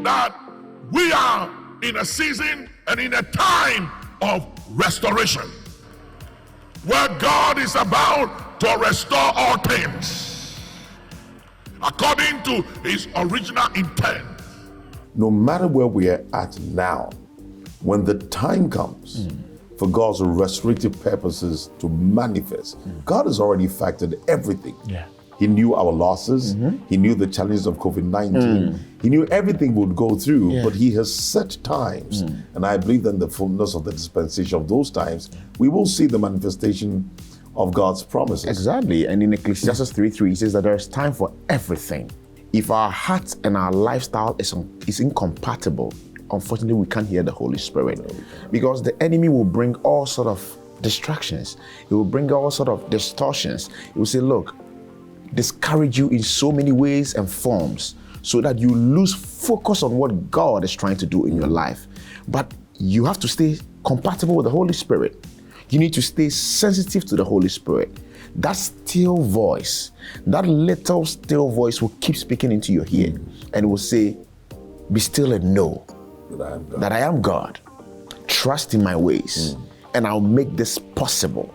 that we are in a season and in a time of restoration, where God is about to restore all things according to his original intent. No matter where we are at now, when the time comes for God's restorative purposes to manifest, God has already factored everything. Yeah. He knew our losses. He knew the challenges of COVID-19. He knew everything would go through, but he has set times. And I believe that in the fullness of the dispensation of those times, we will see the manifestation of God's promises. Exactly. And in Ecclesiastes 3:3, it says that there's time for everything. If our heart and our lifestyle is incompatible, unfortunately, we can't hear the Holy Spirit, because the enemy will bring all sort of distractions. He will bring all sort of distortions. He will say, look, discourage you in so many ways and forms so that you lose focus on what God is trying to do in your life. But you have to stay compatible with the Holy Spirit. You need to stay sensitive to the Holy Spirit. That still voice, that little still voice will keep speaking into your ear and will say, be still and know that I am God. Trust in my ways and I'll make this possible.